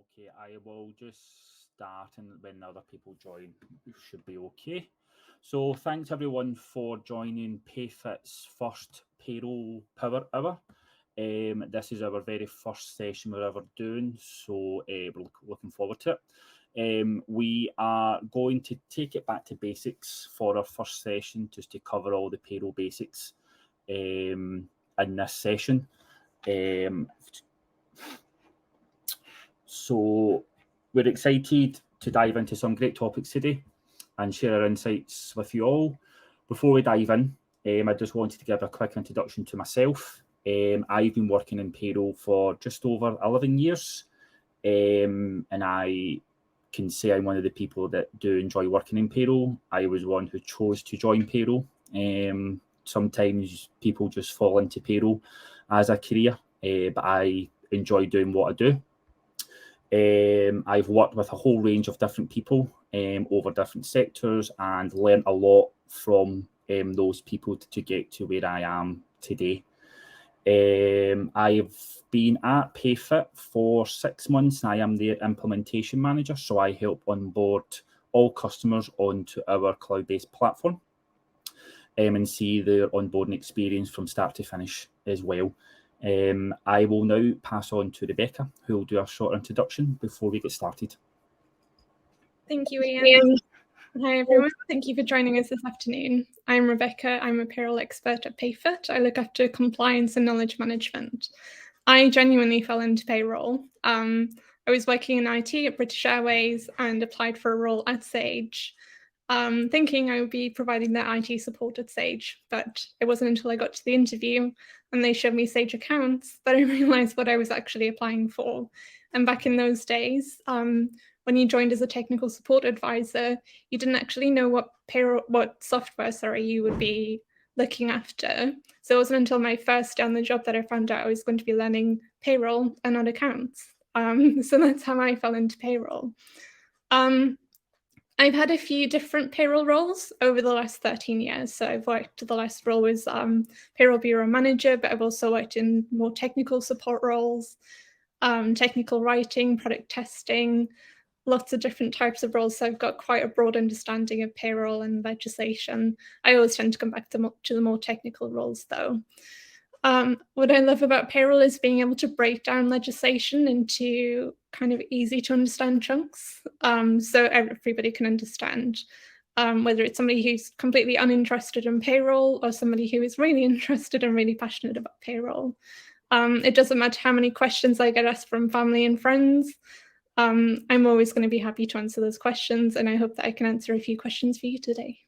Okay, I will just start, and when other people join, it should be okay. So thanks everyone for joining PayFit's first Payroll Power Hour. This is our very first session we're ever doing, so we're looking forward to it. We are going to take it back to basics for our first session, just to cover all the payroll basics in this session. So we're excited to dive into some great topics today and share our insights with you all. Before we dive in, I just wanted to give a quick introduction to myself. I've been working in payroll for just over 11 years, and I can say I'm one of the people that do enjoy working in payroll. I was one who chose to join payroll. Sometimes people just fall into payroll as a career, but I enjoy doing what I do. I've worked with a whole range of different people over different sectors and learned a lot from those people to get to where I am today. I've been at PayFit for 6 months and I am their implementation manager, so I help onboard all customers onto our cloud-based platform and see their onboarding experience from start to finish as well. I will now pass on to Rebecca, who will do a short introduction before we get started. Thank you, Iain. Hi, everyone. Thank you for joining us this afternoon. I'm Rebecca. I'm a payroll expert at PayFit. I look after compliance and knowledge management. I genuinely fell into payroll. I was working in IT at British Airways and applied for a role at Sage, thinking I would be providing their IT support at Sage. But it wasn't until I got to the interview and they showed me Sage accounts that I realized what I was actually applying for. And back in those days, when you joined as a technical support advisor, you didn't actually know what software you would be looking after. So it wasn't until my first day on the job that I found out I was going to be learning payroll and not accounts. So that's how I fell into payroll. I've had a few different payroll roles over the last 13 years. So I've worked, the last role was payroll bureau manager, but I've also worked in more technical support roles, technical writing, product testing, lots of different types of roles. So I've got quite a broad understanding of payroll and legislation. I always tend to come back to the more technical roles though. What I love about payroll is being able to break down legislation into kind of easy to understand chunks, so everybody can understand, whether it's somebody who's completely uninterested in payroll or somebody who is really interested and really passionate about payroll. It doesn't matter how many questions I get asked from family and friends. I'm always going to be happy to answer those questions, and I hope that I can answer a few questions for you today.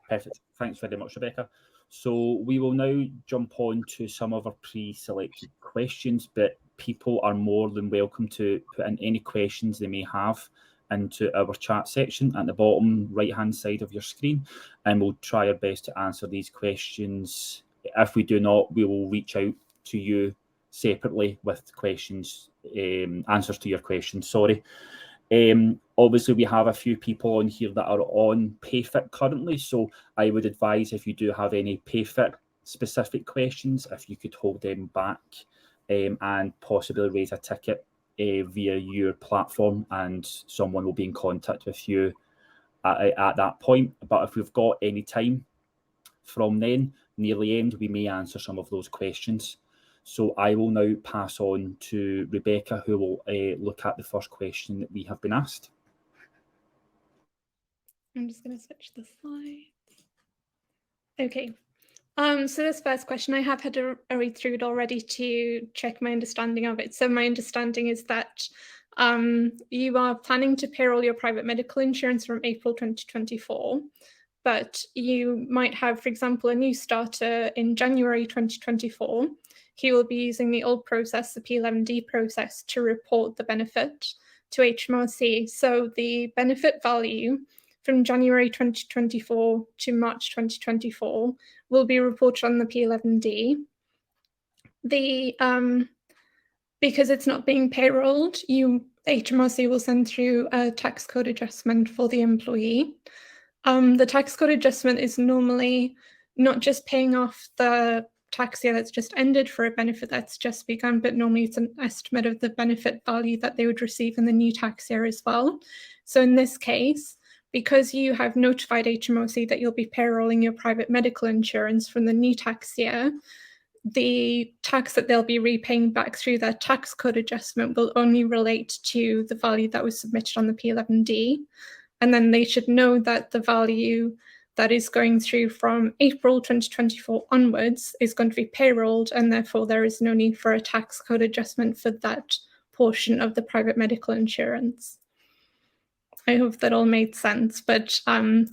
Perfect. Thanks very much, Rebecca. So we will now jump on to some of our pre-selected questions, but people are more than welcome to put in any questions they may have into our chat section at the bottom right-hand side of your screen, and we'll try our best to answer these questions. If we do not, we will reach out to you separately with questions, answers to your questions, sorry. Obviously, we have a few people on here that are on PayFit currently, so I would advise if you do have any PayFit specific questions, if you could hold them back and possibly raise a ticket via your platform, and someone will be in contact with you at that point. But if we've got any time from then, near the end, we may answer some of those questions. So I will now pass on to Rebecca, who will look at the first question that we have been asked. I'm just going to switch the slides. Okay. So this first question, I have had a read through it already to check my understanding of it. So my understanding is that you are planning to payroll your private medical insurance from April 2024, but you might have, for example, a new starter in January 2024. He will be using the old process, the P11D process, to report the benefit to HMRC. So the benefit value from January 2024 to March 2024 will be reported on the P11D. Because it's not being payrolled, HMRC will send through a tax code adjustment for the employee. The tax code adjustment is normally not just paying off the tax year that's just ended for a benefit that's just begun, but normally it's an estimate of the benefit value that they would receive in the new tax year as well. So in this case, because you have notified HMRC that you'll be payrolling your private medical insurance from the new tax year, the tax that they'll be repaying back through that tax code adjustment will only relate to the value that was submitted on the P11D. And then they should know that the value that is going through from April 2024 onwards is going to be payrolled, and therefore there is no need for a tax code adjustment for that portion of the private medical insurance. I hope that all made sense, but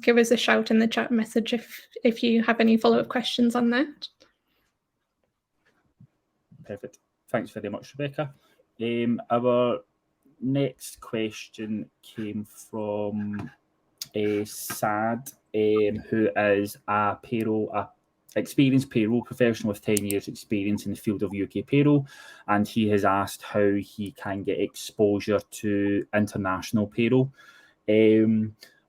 give us a shout in the chat message if you have any follow-up questions on that. Perfect. Thanks very much, Rebecca. Our next question came from Sad, who is a experienced payroll professional with 10 years experience in the field of UK payroll, and he has asked how he can get exposure to international payroll.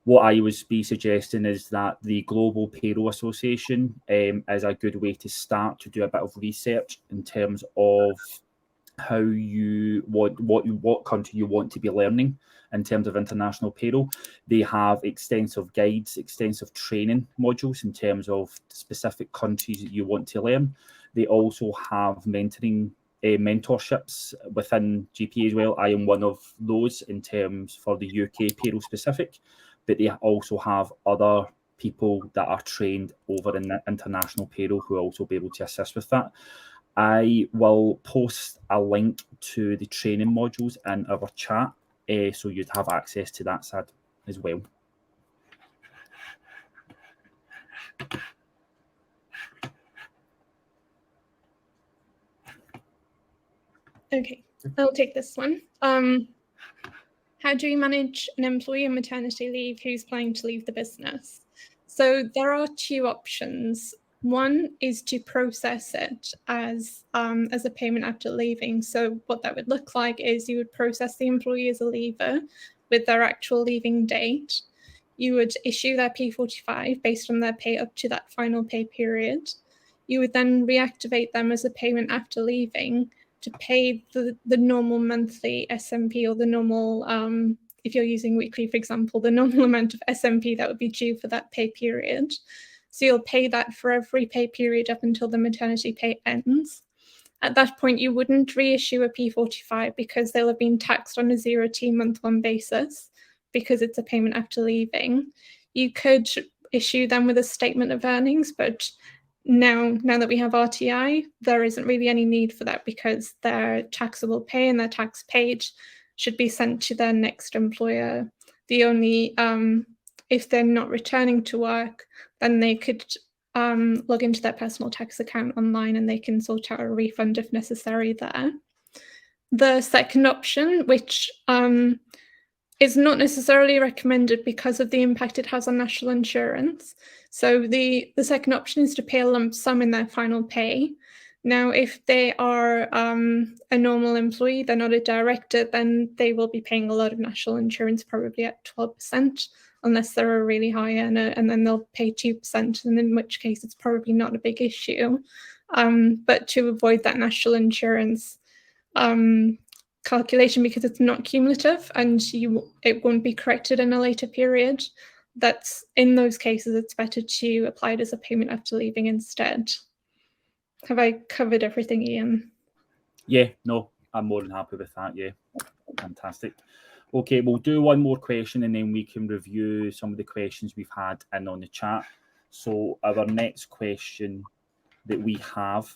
What I would be suggesting is that the Global Payroll Association is a good way to start to do a bit of research in terms of how what country you want to be learning in terms of international payroll. They have extensive guides, extensive training modules in terms of specific countries that you want to learn. They also have mentorships within GPA as well. I am one of those in terms for the UK payroll specific, but they also have other people that are trained over in the international payroll who will also be able to assist with that. I will post a link to the training modules in our chat, so you'd have access to that, Sad, as well. Okay, I'll take this one. How do you manage an employee on maternity leave who's planning to leave the business? So there are two options. One is to process it as a payment after leaving. So what that would look like is you would process the employee as a leaver with their actual leaving date. You would issue their P45 based on their pay up to that final pay period. You would then reactivate them as a payment after leaving to pay the normal monthly SMP, or the normal, if you're using weekly, for example, the normal amount of SMP that would be due for that pay period. So you'll pay that for every pay period up until the maternity pay ends. At that point, you wouldn't reissue a P45 because they'll have been taxed on a 0T month one basis because it's a payment after leaving. You could issue them with a statement of earnings, but now that we have RTI, there isn't really any need for that because their taxable pay and their tax paid should be sent to their next employer. The only, if they're not returning to work, then they could log into their personal tax account online and they can sort out a refund if necessary there. The second option, which is not necessarily recommended because of the impact it has on national insurance. So the second option is to pay a lump sum in their final pay. Now, if they are a normal employee, they're not a director, then they will be paying a lot of national insurance, probably at 12%, unless they're a really high earner, and then they'll pay 2%, and in which case it's probably not a big issue. But to avoid that national insurance calculation, because it's not cumulative and it won't be corrected in a later period, that's in those cases it's better to apply it as a payment after leaving instead. Have I covered everything, Ian? Yeah, no, I'm more than happy with that. Yeah, fantastic. Okay, we'll do one more question and then we can review some of the questions we've had in on the chat. So our next question that we have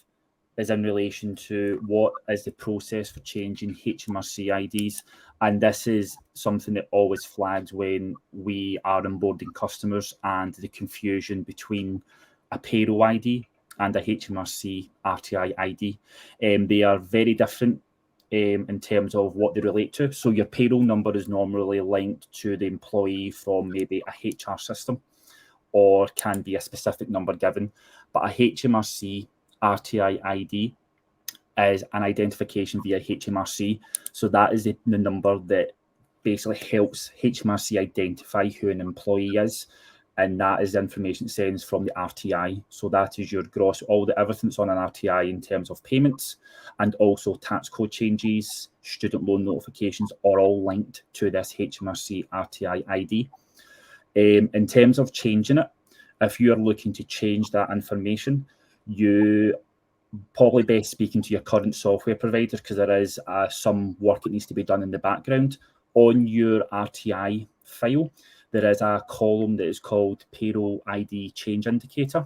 is in relation to what is the process for changing HMRC IDs. And this is something that always flags when we are onboarding customers, and the confusion between a payroll ID and a HMRC RTI ID. They are very different in terms of what they relate to. So your payroll number is normally linked to the employee from maybe a HR system, or can be a specific number given. But a HMRC RTI ID is an identification via HMRC. So that is the number that basically helps HMRC identify who an employee is. and that is the information it sends from the RTI. So that is your gross, everything's on an RTI in terms of payments, and also tax code changes, student loan notifications are all linked to this HMRC RTI ID. In terms of changing it, if you're looking to change that information, you probably best speaking to your current software provider, because there is some work that needs to be done in the background. On your RTI file, there is a column that is called Payroll ID Change Indicator,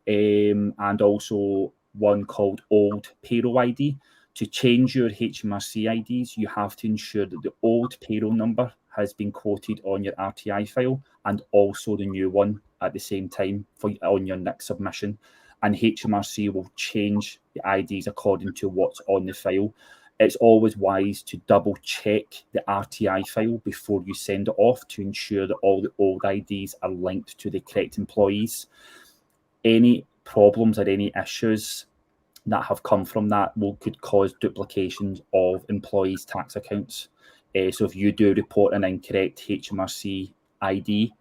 and also one called Old Payroll ID. To change your HMRC IDs, you have to ensure that the old payroll number has been quoted on your RTI file, and also the new one at the same time on your next submission. And HMRC will change the IDs according to what's on the file. It's always wise to double check the RTI file before you send it off to ensure that all the old IDs are linked to the correct employees. Any problems or any issues that have come from that could cause duplications of employees' tax accounts. So if you do report an incorrect HMRC ID,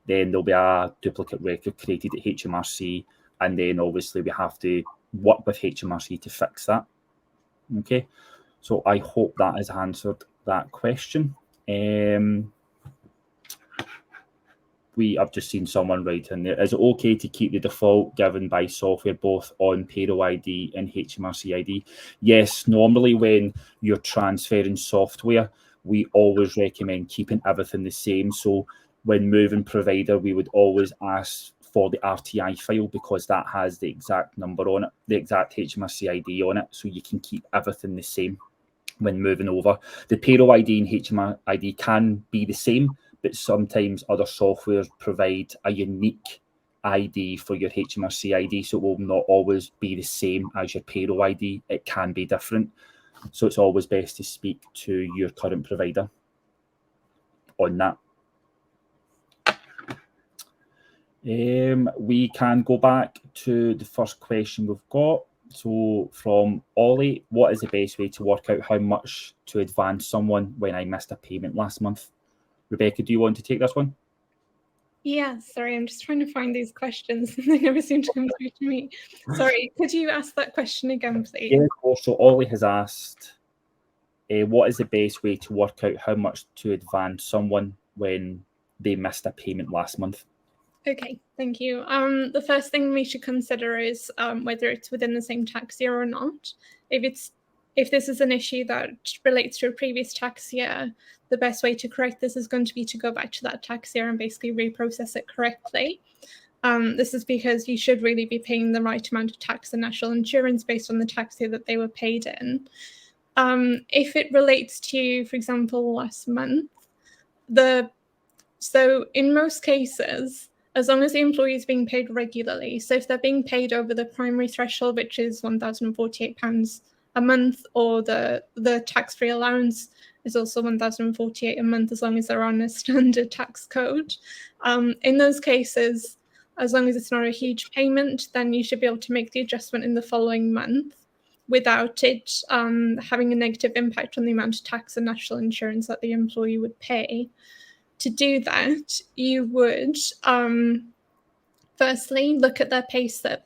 then there'll be a duplicate record created at HMRC, and then obviously we have to work with HMRC to fix that. Okay, so I hope that has answered that question. I've just seen someone write in there, is it okay to keep the default given by software both on Payroll ID and HMRC ID? Yes, normally when you're transferring software, we always recommend keeping everything the same. So when moving provider, we would always ask for the RTI file, because that has the exact number on it, the exact HMRC ID on it, so you can keep everything the same when moving over. The Payroll ID and HMRC ID can be the same, but sometimes other softwares provide a unique ID for your HMRC ID, so it will not always be the same as your Payroll ID. It can be different. So it's always best to speak to your current provider on that. We can go back to the first question we've got. So from Ollie, what is the best way to work out how much to advance someone when I missed a payment last month? Rebecca, do you want to take this one? Yeah, sorry, I'm just trying to find these questions. They never seem to come through to me. Sorry, could you ask that question again, please? Yeah, of course. So Ollie has asked, what is the best way to work out how much to advance someone when they missed a payment last month? Okay, thank you. The first thing we should consider is whether it's within the same tax year or not. If this is an issue that relates to a previous tax year, the best way to correct this is going to be to go back to that tax year and basically reprocess it correctly. This is because you should really be paying the right amount of tax and national insurance based on the tax year that they were paid in. If it relates to, for example, last month, so in most cases, as long as the employee is being paid regularly, so if they're being paid over the primary threshold, which is £1,048 a month, or the tax-free allowance is also £1,048 a month, as long as they're on a standard tax code. In those cases, as long as it's not a huge payment, then you should be able to make the adjustment in the following month without it having a negative impact on the amount of tax and national insurance that the employee would pay. To do that, you would firstly look at their payslip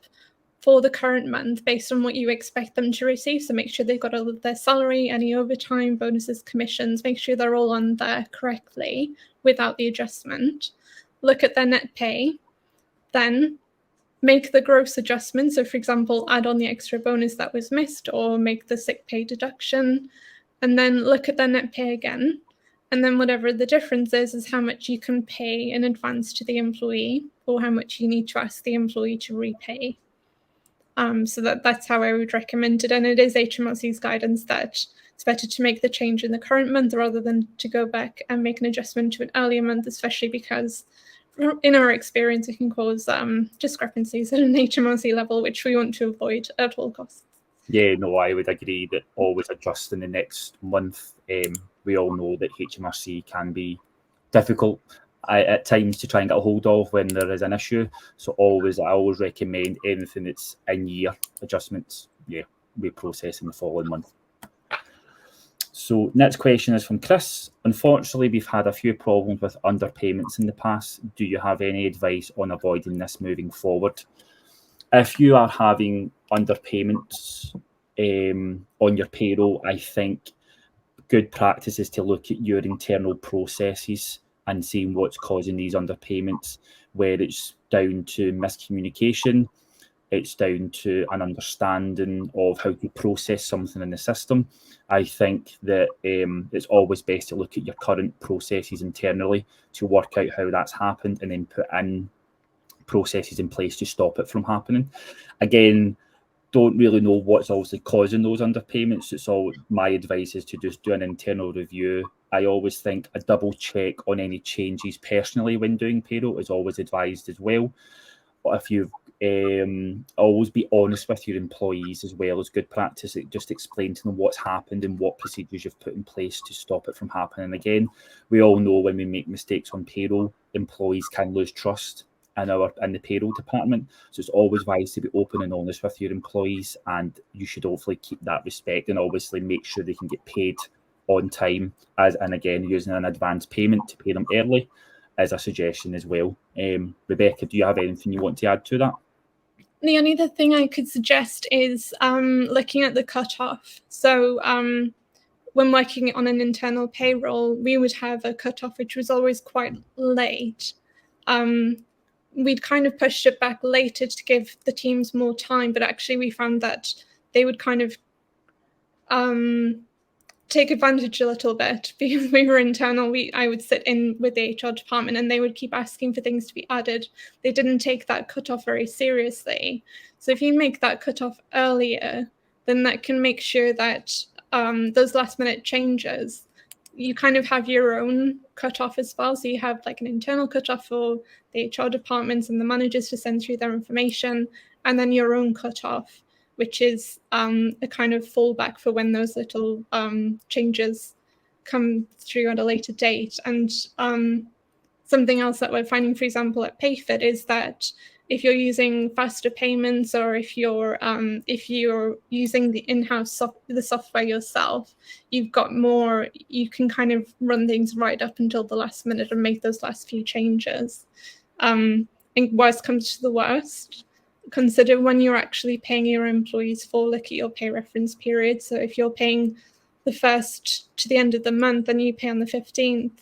for the current month based on what you expect them to receive. So make sure they've got all of their salary, any overtime, bonuses, commissions, make sure they're all on there correctly without the adjustment. Look at their net pay, then make the gross adjustment. So for example, add on the extra bonus that was missed, or make the sick pay deduction, and then look at their net pay again. And then whatever the difference is how much you can pay in advance to the employee, or how much you need to ask the employee to repay. So that's how I would recommend it. And it is HMRC's guidance that it's better to make the change in the current month rather than to go back and make an adjustment to an earlier month, especially because in our experience, it can cause discrepancies at an HMRC level, which we want to avoid at all costs. Yeah, no, I would agree that always adjust in the next month. We all know that HMRC can be difficult at times to try and get a hold of when there is an issue. So I always recommend anything that's in year adjustments, we process in the following month. So next question is from Chris. Unfortunately, we've had a few problems with underpayments in the past. Do you have any advice on avoiding this moving forward? If you are having underpayments on your payroll, I think good practice is to look at your internal processes and seeing what's causing these underpayments, where it's down to miscommunication, it's down to an understanding of how to process something in the system. I think that it's always best to look at your current processes internally to work out how that's happened and then put in processes in place to stop it from happening. Again, don't really know what's obviously causing those underpayments. It's all my advice is to just do an internal review. I always think a double check on any changes personally when doing payroll is always advised as well. But if you've always be honest with your employees as well as good practice. Just explain to them what's happened and what procedures you've put in place to stop it from happening again. We all know when we make mistakes on payroll, employees can lose trust in the payroll department. So it's always wise to be open and honest with your employees, and you should hopefully keep that respect and obviously make sure they can get paid on time, and again using an advance payment to pay them early as a suggestion as well. Rebecca, do you have anything you want to add to that? The only other thing I could suggest is looking at the cutoff. So when working on an internal payroll, we would have a cutoff which was always quite late. We'd kind of pushed it back later to give the teams more time, but actually we found that they would kind of take advantage a little bit because we were internal. I would sit in with the HR department and they would keep asking for things to be added. They didn't take that cutoff very seriously. So if you make that cutoff earlier, then that can make sure that those last minute changes, you kind of have your own cutoff as well. So you have like an internal cutoff for the HR departments and the managers to send through their information, and then your own cutoff, which is a kind of fallback for when those little changes come through at a later date. And something else that we're finding, for example, at PayFit is that if you're using faster payments, or if you're using the in-house the software yourself, you've got more. You can kind of run things right up until the last minute and make those last few changes. And worst comes to the worst, consider when you're actually paying your employees for, look at your pay reference period. So if you're paying the 1st to the end of the month and you pay on the 15th,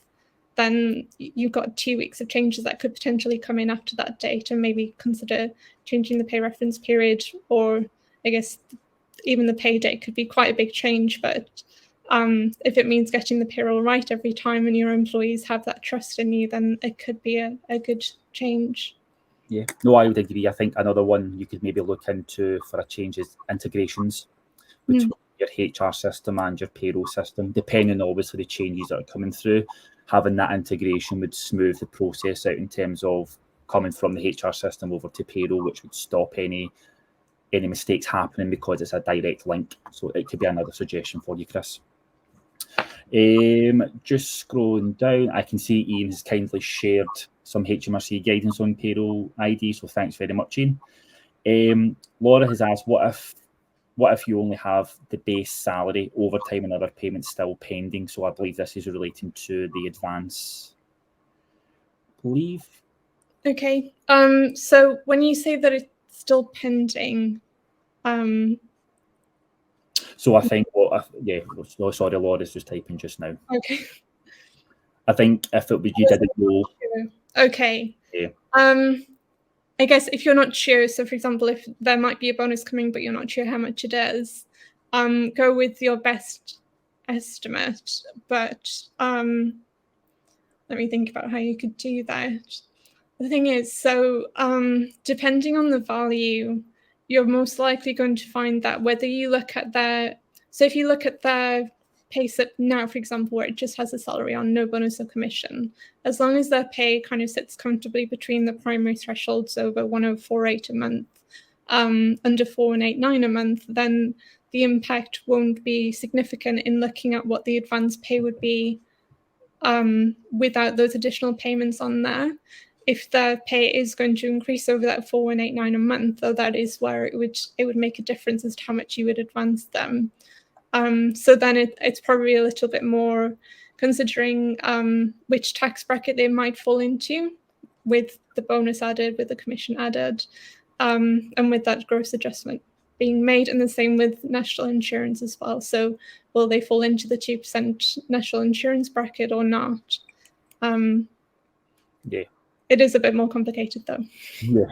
then you've got 2 weeks of changes that could potentially come in after that date, and maybe consider changing the pay reference period, or I guess even the pay date could be quite a big change. But if it means getting the payroll right every time and your employees have that trust in you, then it could be a good change. Yeah, no, I would agree. I think another one you could maybe look into for a change is integrations between your HR system and your payroll system, depending on obviously the changes that are coming through. Having that integration would smooth the process out in terms of coming from the HR system over to payroll, which would stop any mistakes happening because it's a direct link. So it could be another suggestion for you, Chris. Just scrolling down, I can see Iain has kindly shared some HMRC guidance on payroll ID, so thanks very much, Iain. Laura has asked, what if you only have the base salary, overtime and other payments still pending? So I believe this is relating to the advance, I believe. Okay. So when you say that it's still pending, so I think, sorry, Laura's just typing just now. Okay. I think if it was you didn't know. Okay. Yeah. I guess if you're not sure, so for example, if there might be a bonus coming, but you're not sure how much it is, go with your best estimate. But let me think about how you could do that. The thing is, so depending on the value, you're most likely going to find that whether you look at if you look at their payslip now, for example, where it just has a salary on, no bonus or commission, as long as their pay kind of sits comfortably between the primary thresholds over 1048 a month, under 4189 a month, then the impact won't be significant in looking at what the advance pay would be without those additional payments on there. If their pay is going to increase over that 4189 a month, though, that is where it would make a difference as to how much you would advance them. So then it's probably a little bit more considering which tax bracket they might fall into, with the bonus added, with the commission added, and with that gross adjustment being made, and the same with national insurance as well. So will they fall into the 2% national insurance bracket or not? Yeah. It is a bit more complicated though. Yeah.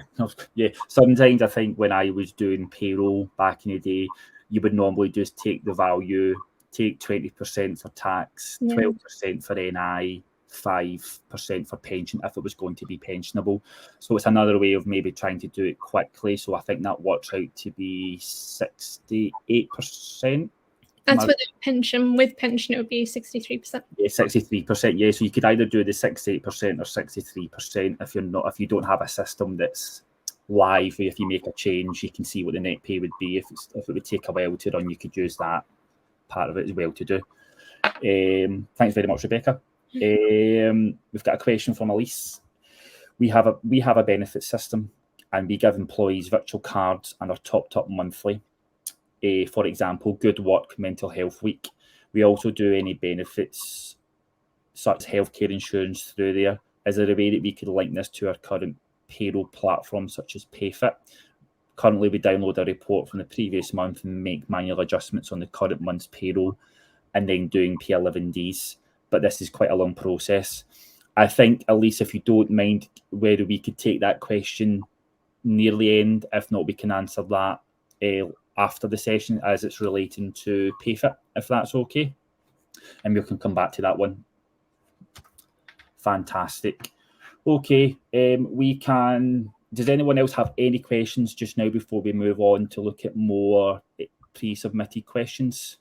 Sometimes I think when I was doing payroll back in the day, you would normally just take the value, take 20% for tax, 12% for NI, 5% for pension if it was going to be pensionable. So it's another way of maybe trying to do it quickly. So I think that works out to be 68%. That's with pension. With pension, it would be 63%. Yeah, 63%. Yeah, so you could either do the 68% or 63% if you don't have a system that's live. If you make a change, you can see what the net pay would be. If it would take a while to run, you could use that part of it as well to do. Thanks very much, Rebecca. We've got a question from Elise. We have a benefit system, and we give employees virtual cards and are topped up monthly. For example, Good Work Mental Health Week. We also do any benefits such as healthcare insurance through there. Is there a way that we could link this to our current payroll platform such as PayFit? Currently, we download a report from the previous month and make manual adjustments on the current month's payroll and then doing P11Ds. But this is quite a long process. I think, Elise, if you don't mind, whether we could take that question near the end. If not, we can answer that after the session as it's relating to PayFit, if that's okay. And we can come back to that one. Fantastic. Okay, does anyone else have any questions just now before we move on to look at more pre-submitted questions?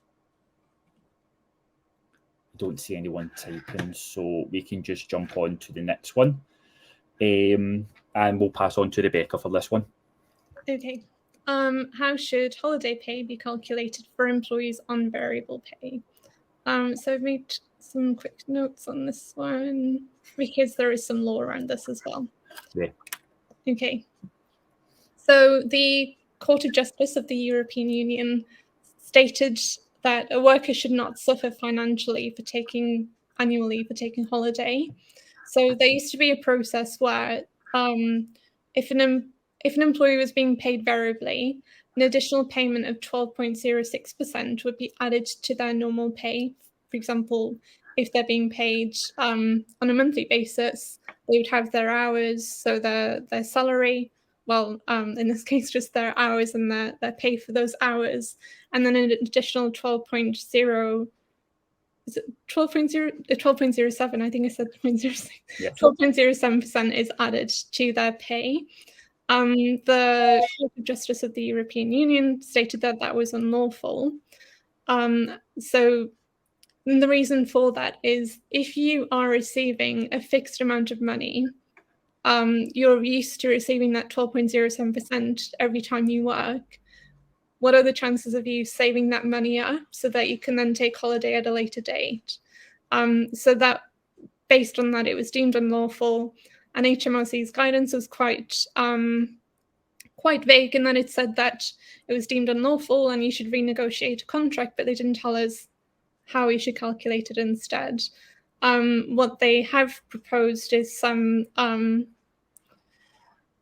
I don't see anyone typing, so we can just jump on to the next one. And we'll pass on to Rebecca for this one. Okay. How should holiday pay be calculated for employees on variable pay? So I've made some quick notes on this one because there is some law around this as well. Yeah. Okay. So the Court of Justice of the European Union stated that a worker should not suffer financially for taking annual leave, for taking holiday. So there used to be a process where if an employee was being paid variably, an additional payment of 12.06% would be added to their normal pay. For example, if they're being paid on a monthly basis, they would have their hours, so their salary, well, in this case, just their hours and their pay for those hours, and then an additional 12.07, I think I said 0.06. Yeah. 12.07% is added to their pay. The Court of Justice of the European Union stated that that was unlawful. So the reason for that is if you are receiving a fixed amount of money, you're used to receiving that 12.07% every time you work. What are the chances of you saving that money up so that you can then take holiday at a later date? So that, based on that, it was deemed unlawful, and HMRC's guidance was quite vague in that it said that it was deemed unlawful and you should renegotiate a contract, but they didn't tell us how we should calculate it instead. What they have proposed is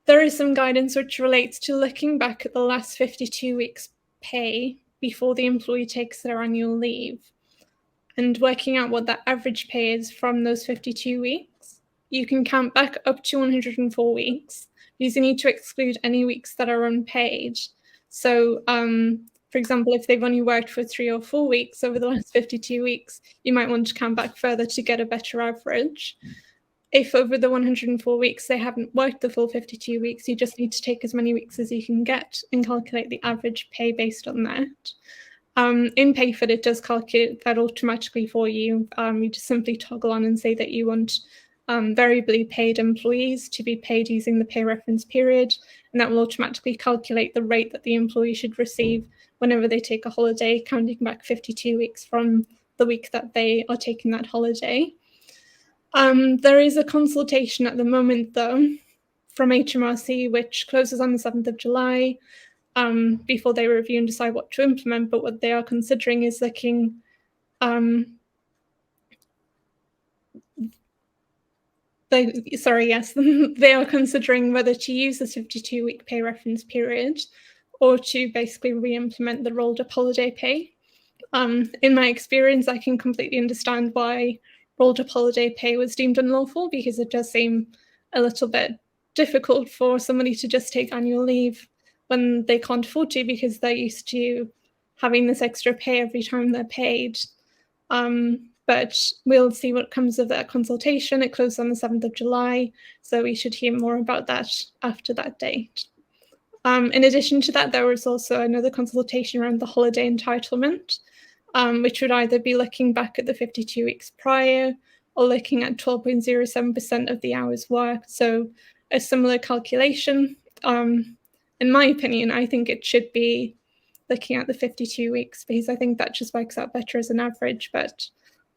there is some guidance which relates to looking back at the last 52 weeks' pay before the employee takes their annual leave and working out what that average pay is from those 52 weeks. You can count back up to 104 weeks because you need to exclude any weeks that are unpaid. So, for example, if they've only worked for 3 or 4 weeks over the last 52 weeks, you might want to count back further to get a better average. If over the 104 weeks they haven't worked the full 52 weeks, you just need to take as many weeks as you can get and calculate the average pay based on that. In PayFit, it does calculate that automatically for you. You just simply toggle on and say that you want variably paid employees to be paid using the pay reference period, and that will automatically calculate the rate that the employee should receive whenever they take a holiday, counting back 52 weeks from the week that they are taking that holiday. There is a consultation at the moment, though, from HMRC, which closes on the 7th of July. before they review and decide what to implement. But what they are considering is looking they are considering whether to use this 52-week pay reference period or to basically re-implement the rolled up holiday pay. In my experience, I can completely understand why rolled up holiday pay was deemed unlawful, because it does seem a little bit difficult for somebody to just take annual leave when they can't afford to, because they're used to having this extra pay every time they're paid. But we'll see what comes of that consultation. It closed on the 7th of July, so we should hear more about that after that date. In addition to that, there was also another consultation around the holiday entitlement, which would either be looking back at the 52 weeks prior or looking at 12.07% of the hours worked. So a similar calculation. In my opinion, I think it should be looking at the 52 weeks, because I think that just works out better as an average, but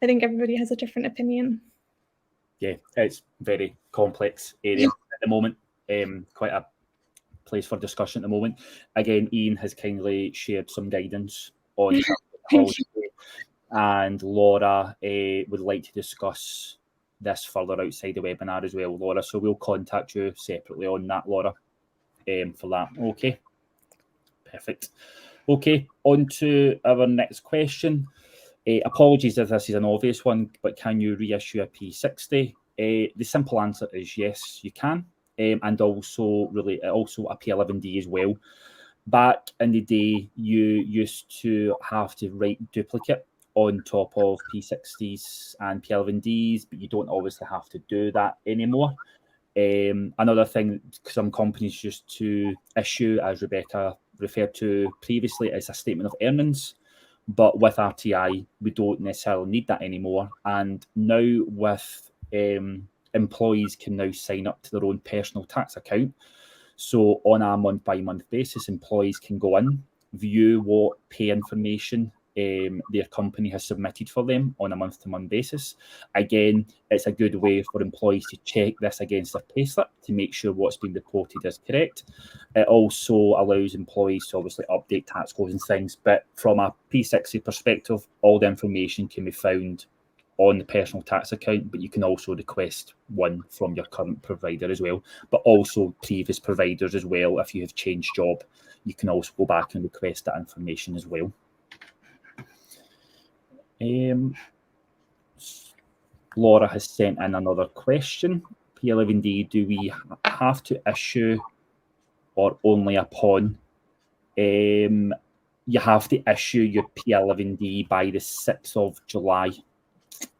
I think everybody has a different opinion. Yeah, it's very complex area at the moment. Quite a place for discussion at the moment. Again, Iain has kindly shared some guidance on holiday, and Laura would like to discuss this further outside the webinar as well, Laura. So we'll contact you separately on that, Laura, for that. Okay, perfect. Okay, on to our next question. Apologies if this is an obvious one, but can you reissue a P60? The simple answer is yes, you can, and also a P11D as well. Back in the day, you used to have to write duplicate on top of P60s and P11Ds, but you don't obviously have to do that anymore. Another thing some companies used to issue, as Rebecca referred to previously, is a statement of earnings. But with RTI, we don't necessarily need that anymore. And now with employees can now sign up to their own personal tax account. So on a month-by-month basis, employees can go in, view what pay information their company has submitted for them on a month-to-month basis. Again, it's a good way for employees to check this against their payslip to make sure what's been reported is correct. It also allows employees to obviously update tax codes and things, but from a P60 perspective, all the information can be found on the personal tax account, but you can also request one from your current provider as well, but also previous providers as well. If you have changed job, you can also go back and request that information as well. Laura has sent in another question. P11D, do we have to issue or only upon? You have to issue your P11D by the 6th of July,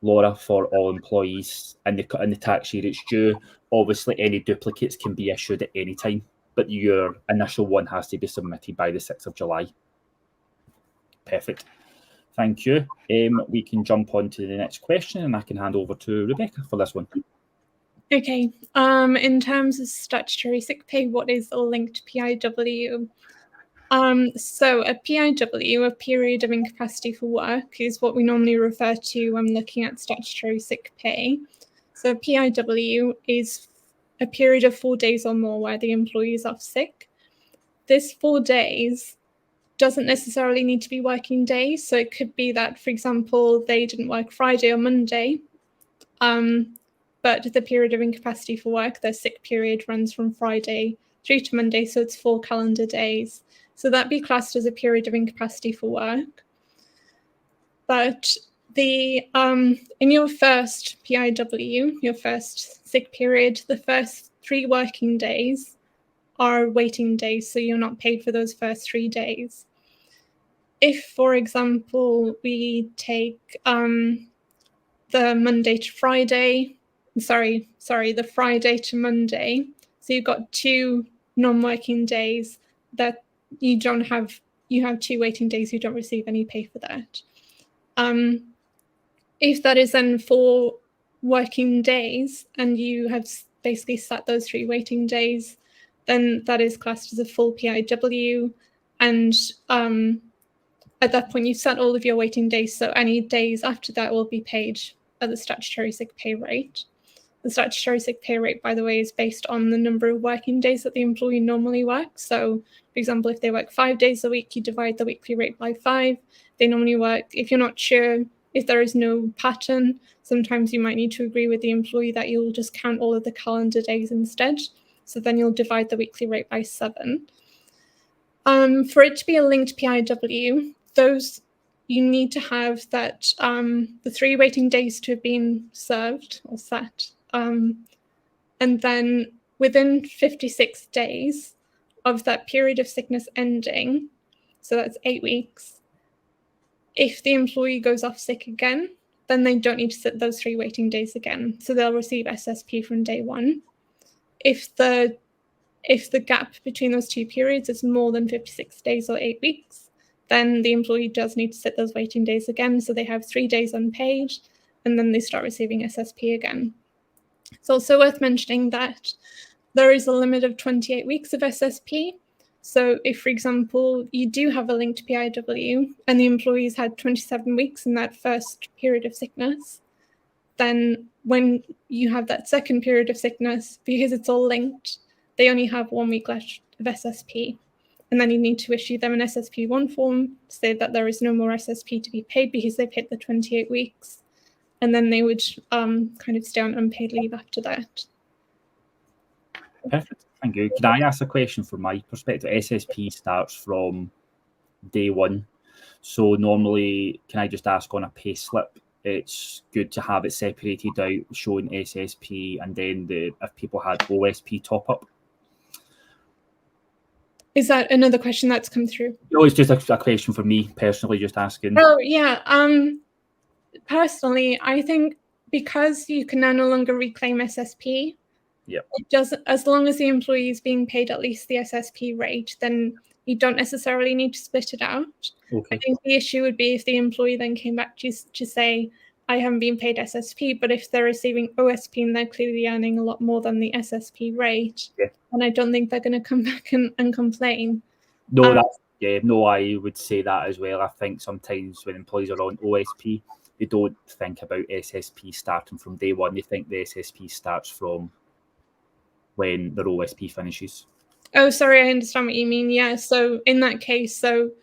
Laura, for all employees in the tax year it's due. Obviously, any duplicates can be issued at any time, but your initial one has to be submitted by the 6th of July. Perfect. Thank you. We can jump on to the next question, and I can hand over to Rebecca for this one. Okay. In terms of statutory sick pay, what is a linked PIW? So a PIW, a period of incapacity for work, is what we normally refer to when looking at statutory sick pay. So a PIW is a period of 4 days or more where the employee is off sick. This 4 days doesn't necessarily need to be working days. So it could be that, for example, they didn't work Friday or Monday, but the period of incapacity for work, their sick period runs from Friday through to Monday, so it's 4 calendar days. So that'd be classed as a period of incapacity for work. But in your first PIW, your first sick period, the first 3 working days are waiting days, so you're not paid for those first 3 days. If, for example, we take the Monday to Friday, the Friday to Monday, so you've got 2 non-working days that you have 2 waiting days, you don't receive any pay for that. If that is then 4 working days and you have basically sat those 3 waiting days, then that is classed as a full PIW, and at that point you've sat all of your waiting days, so any days after that will be paid at the statutory sick pay rate. The statutory sick pay rate, by the way, is based on the number of working days that the employee normally works. So, for example, if they work 5 days a week, you divide the weekly rate by 5. They normally work, if you're not sure, if there is no pattern, sometimes you might need to agree with the employee that you'll just count all of the calendar days instead. So then you'll divide the weekly rate by 7. For it to be a linked PIW, you need to have that the 3 waiting days to have been served or set. And then within 56 days of that period of sickness ending, so that's 8 weeks, if the employee goes off sick again, then they don't need to sit those 3 waiting days again. So they'll receive SSP from day 1. If the gap between those 2 periods is more than 56 days or 8 weeks, then the employee does need to sit those waiting days again. So they have 3 days unpaid, and then they start receiving SSP again. It's also worth mentioning that there is a limit of 28 weeks of SSP. So if, for example, you do have a linked PIW and the employee's had 27 weeks in that first period of sickness, then when you have that second period of sickness, because it's all linked, they only have 1 week left of SSP. And then you need to issue them an SSP1 form to say that there is no more SSP to be paid because they've hit the 28 weeks. And then they would kind of stay on unpaid leave after that. Perfect. Thank you. Can I ask a question from my perspective? SSP starts from day 1. So normally, can I just ask on a pay slip, it's good to have it separated out, showing SSP, and then if people had OSP top up? Is that another question that's come through? No, it's just a question for me personally, just asking. Oh, yeah. Personally, I think because you can now no longer reclaim SSP, yep, it doesn't, as long as the employee is being paid at least the SSP rate, then you don't necessarily need to split it out. Okay. I think the issue would be if the employee then came back to say, I haven't been paid SSP, but if they're receiving OSP and they're clearly earning a lot more than the SSP rate, yeah, and I don't think they're going to come back and complain. No, no, I would say that as well. I think sometimes when employees are on OSP, they don't think about SSP starting from day 1. They think the SSP starts from when their OSP finishes. Oh, sorry, I understand what you mean. Yeah, so in that case, the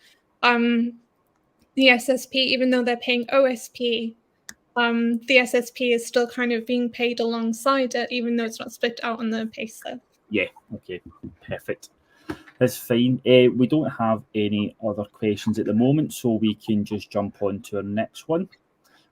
SSP, even though they're paying OSP, the SSP is still kind of being paid alongside it, even though it's not split out on the pay slip. Yeah, okay, perfect. That's fine. We don't have any other questions at the moment, so we can just jump on to our next one,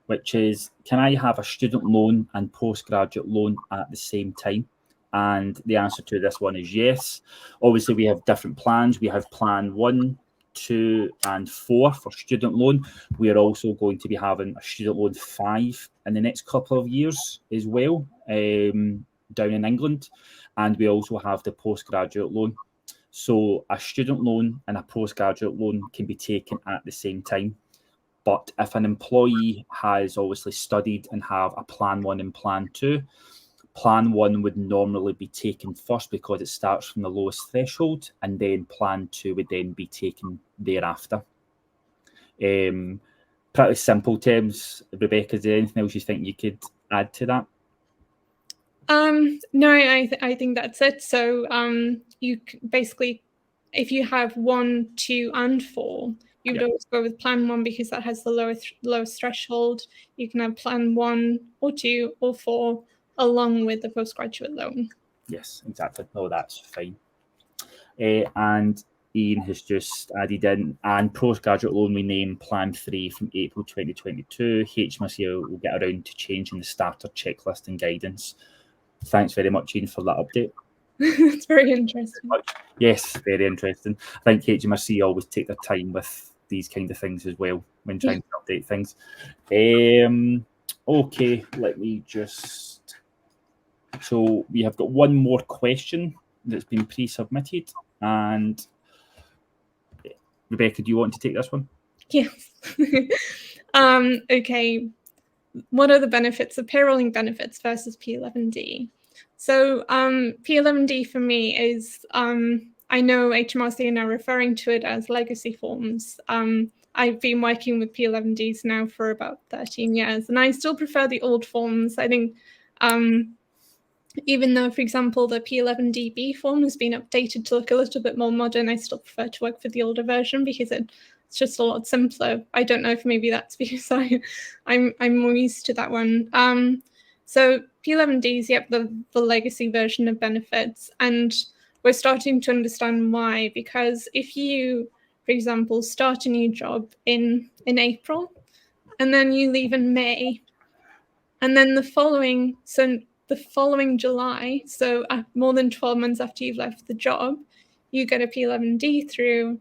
which is, can I have a student loan and postgraduate loan at the same time? And the answer to this one is yes. Obviously, we have different plans. We have plan 1, 2, and 4 for student loan. We are also going to be having a student loan 5 in the next couple of years as well, down in England. And we also have the postgraduate loan. So a student loan and a postgraduate loan can be taken at the same time. But if an employee has obviously studied and have a plan 1 and plan 2, plan 1 would normally be taken first because it starts from the lowest threshold, and then plan 2 would then be taken thereafter. Pretty simple terms. Rebecca, is there anything else you think you could add to that? No, I think that's it. So you basically, if you have 1, 2, and 4, you would always go with plan 1 because that has the lowest threshold. You can have plan 1 or 2 or 4 along with the postgraduate loan. Yes, exactly. No, that's fine. And Ian has just added in, and postgraduate loan we name plan 3 from April 2022. HMRC will get around to changing the starter checklist and guidance. Thanks very much, Ian, for that update. It's very interesting. Yes, very interesting. I think HMRC always take their time with these kind of things as well when trying to update things. Okay, let me just... So we have got one more question that's been pre-submitted. And Rebecca, do you want to take this one? Yes. Okay. What are the benefits of payrolling benefits versus P11D? So P11D for me is, I know HMRC are now referring to it as legacy forms. I've been working with P11Ds now for about 13 years, and I still prefer the old forms. I think even though, for example, the P11DB form has been updated to look a little bit more modern, I still prefer to work for the older version because it's just a lot simpler. I don't know if maybe that's because I'm more used to that one. So P11D is, the legacy version of benefits, and we're starting to understand why. Because if you, for example, start a new job in April, and then you leave in May, and then the following July, so more than 12 months after you've left the job, you get a P11D through,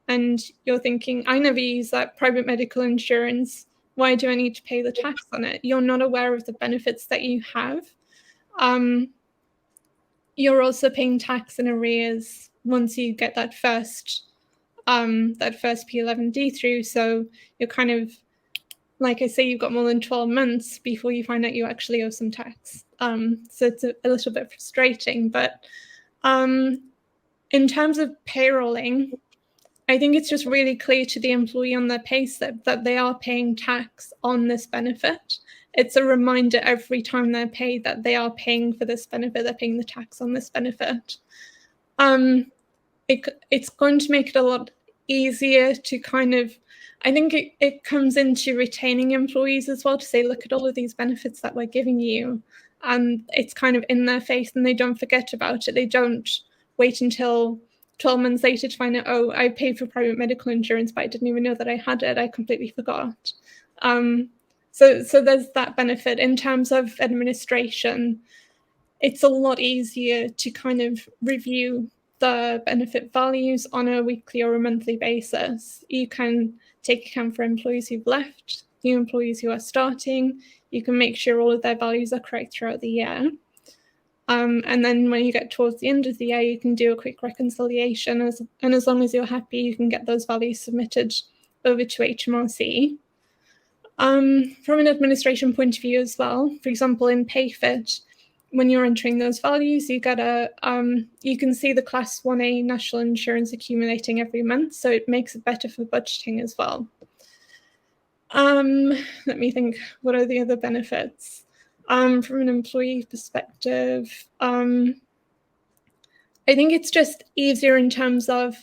and you're thinking, I never use that private medical insurance. Why do I need to pay the tax on it? You're not aware of the benefits that you have. You're also paying tax in arrears once you get that first P11D through. So you're kind of, like I say, you've got more than 12 months before you find out you actually owe some tax. So it's a little bit frustrating. But in terms of payrolling, I think it's just really clear to the employee on their payslip that they are paying tax on this benefit. It's a reminder every time they're paid that they are paying for this benefit, they're paying the tax on this benefit. It's going to make it a lot easier to kind of, I think it comes into retaining employees as well, to say, look at all of these benefits that we're giving you. And it's kind of in their face and they don't forget about it. They don't wait until 12 months later to find out, oh, I paid for private medical insurance, but I didn't even know that I had it. I completely forgot. So there's that benefit. In terms of administration, it's a lot easier to kind of review the benefit values on a weekly or a monthly basis. You can take account for employees who've left, new employees who are starting. You can make sure all of their values are correct throughout the year. And then when you get towards the end of the year, you can do a quick reconciliation. And as long as you're happy, you can get those values submitted over to HMRC. From an administration point of view as well, for example, in PayFit, when you're entering those values, you get you can see the Class 1A national insurance accumulating every month, so it makes it better for budgeting as well. Let me think, what are the other benefits? From an employee perspective, I think it's just easier in terms of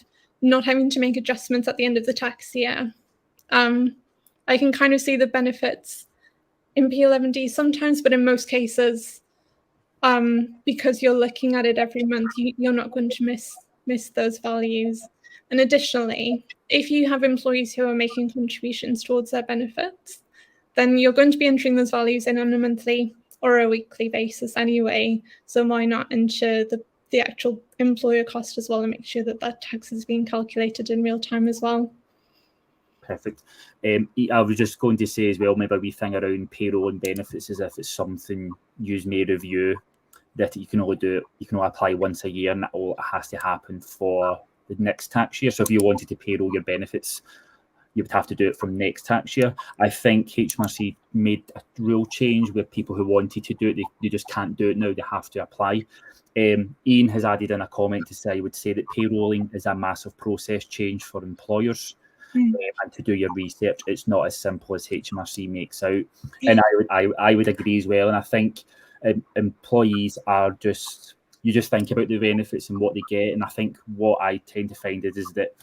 not having to make adjustments at the end of the tax year. I can kind of see the benefits in P11D sometimes, but in most cases, because you're looking at it every month, you're not going to miss those values. And additionally, if you have employees who are making contributions towards their benefits, then you're going to be entering those values in on a monthly or a weekly basis anyway. So why not ensure the actual employer cost as well and make sure that that tax is being calculated in real time as well? Perfect. I was just going to say as well, maybe a wee thing around payroll and benefits, as if it's something you may review, that you can only apply once a year, and it has to happen for the next tax year. So if you wanted to payroll your benefits, you would have to do it from next tax year. I think HMRC made a rule change where people who wanted to do it, they just can't do it now. They have to apply. Iain has added in a comment to say, I would say that payrolling is a massive process change for employers. And to do your research, it's not as simple as HMRC makes out. And I would agree as well. And I think employees are you just think about the benefits and what they get. And I think what I tend to find is that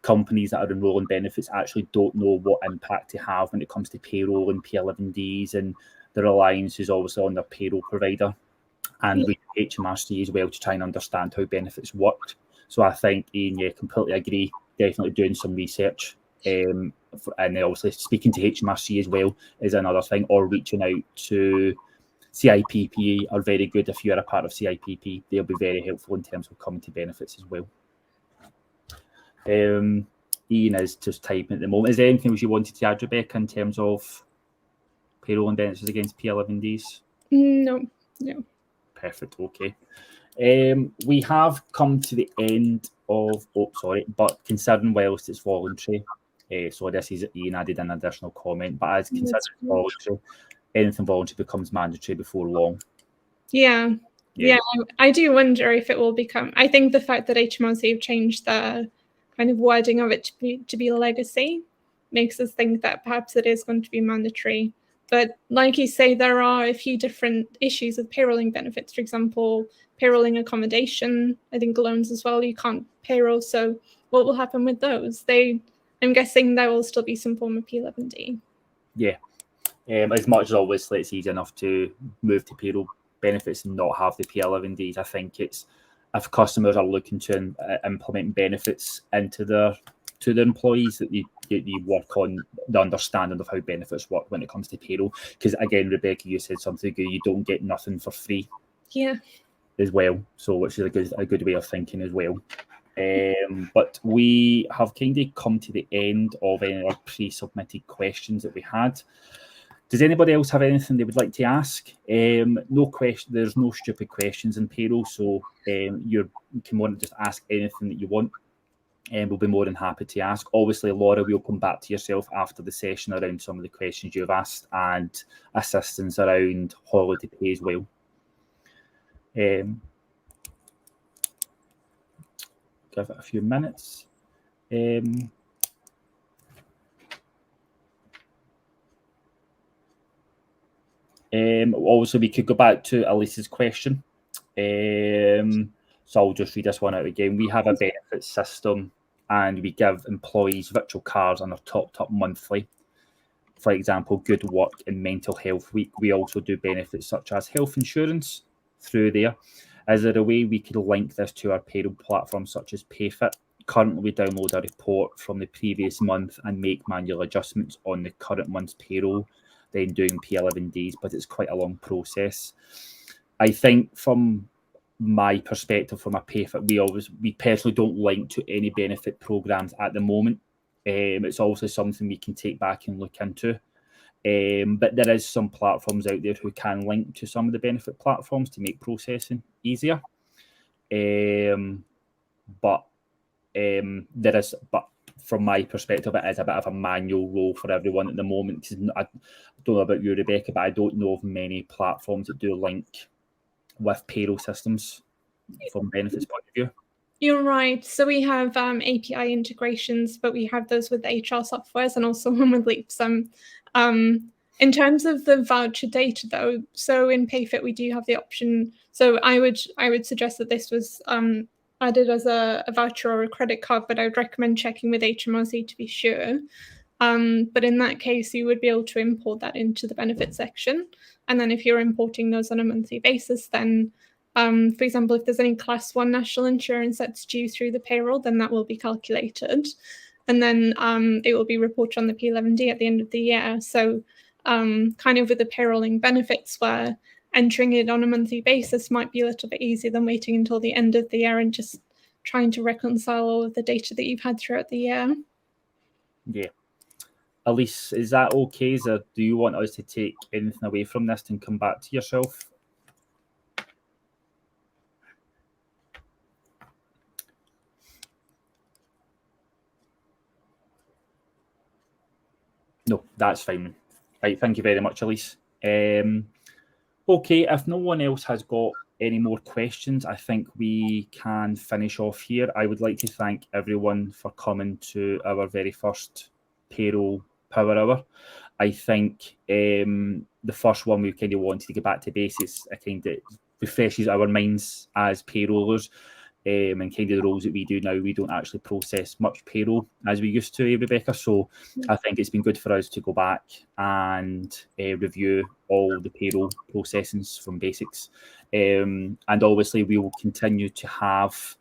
companies that are enrolling benefits actually don't know what impact they have when it comes to payroll and P11Ds, and the reliance is obviously on their payroll provider and with HMRC as well to try and understand how benefits work. So I think, Iain, completely agree. Definitely doing some research, and obviously speaking to HMRC as well is another thing, or reaching out to CIPP are very good. If you're a part of CIPP, they'll be very helpful in terms of coming to benefits as well. Iain is just typing at the moment. Is there anything else you wanted to add, Rebecca, in terms of payroll and benefits against P11Ds? No. Perfect. Okay. We have come to the end of, but considering whilst it's voluntary, so this is Iain added an additional comment, but as considered voluntary, anything voluntary becomes mandatory before long. Yeah, I do wonder if it will become, I think the fact that HMRC have changed the kind of wording of it to be legacy makes us think that perhaps it is going to be mandatory But like you say, there are a few different issues with payrolling benefits. For example, payrolling accommodation, I think loans as well, you can't payroll. So what will happen with those? I'm guessing there will still be some form of P11D. Yeah. As much as obviously it's easy enough to move to payroll benefits and not have the P11Ds, I think it's, if customers are looking to implement benefits into their employees, that you work on the understanding of how benefits work when it comes to payroll. Because again, Rebecca, you said something good. You don't get nothing for free. Yeah. As well, so which is a good way of thinking as well. But we have kind of come to the end of any of our pre-submitted questions that we had. Does anybody else have anything they would like to ask? No question. There's no stupid questions in payroll, so you can want to just ask anything that you want, and we'll be more than happy to ask. Obviously, Laura, we'll come back to yourself after the session around some of the questions you've asked and assistance around holiday pay as well. Give it a few minutes. Also, we could go back to Elise's question. So I'll just read this one out again. We have a benefits system and we give employees virtual cards and are topped up monthly. For example, Good Work and Mental Health Week. We also do benefits such as health insurance through there. Is there a way we could link this to our payroll platform such as PayFit? Currently, we download a report from the previous month and make manual adjustments on the current month's payroll, then doing P11Ds, but it's quite a long process. I think from my perspective, from a PayFit, we personally don't link to any benefit programs at the moment. It's also something we can take back and look into. But there is some platforms out there who can link to some of the benefit platforms to make processing easier. But from my perspective, it is a bit of a manual role for everyone at the moment. I don't know about you, Rebecca, but I don't know of many platforms that do link with payroll systems from benefits point of view. You're right. So we have API integrations, but we have those with HR softwares and also one with Leaps. In terms of the voucher data, though, so in PayFit we do have the option. So I would suggest that this was added as a voucher or a credit card, but I would recommend checking with HMRC to be sure. But in that case, you would be able to import that into the benefit section. And then if you're importing those on a monthly basis, then, for example, if there's any class 1 national insurance that's due through the payroll, then that will be calculated. And then it will be reported on the P11D at the end of the year. So kind of with the payrolling benefits, where entering it on a monthly basis might be a little bit easier than waiting until the end of the year and just trying to reconcile all of the data that you've had throughout the year. Yeah. Elise, is that okay? Do you want us to take anything away from this and come back to yourself? No, that's fine. Right, thank you very much, Elise. Okay, if no one else has got any more questions, I think we can finish off here. I would like to thank everyone for coming to our very first Payroll Power Hour. I think the first one we kind of wanted to get back to basics. I kind of refreshes our minds as payrollers. And kind of the roles that we do now, we don't actually process much payroll as we used to, Rebecca. So I think it's been good for us to go back and review all the payroll processings from basics. And obviously we will continue to have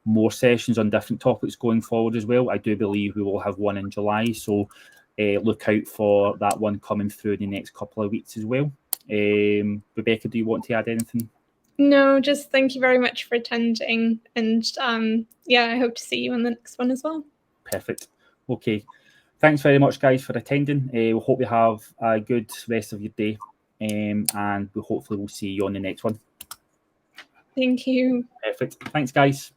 more sessions on different topics going forward as well. I do believe we will have one in July. So look out for that one coming through in the next couple of weeks as well. Rebecca, do you want to add anything? No, just thank you very much for attending. And yeah, I hope to see you on the next one as well. Perfect. Okay. Thanks very much, guys, for attending. We hope you have a good rest of your day. And we hopefully will see you on the next one. Thank you. Perfect. Thanks, guys.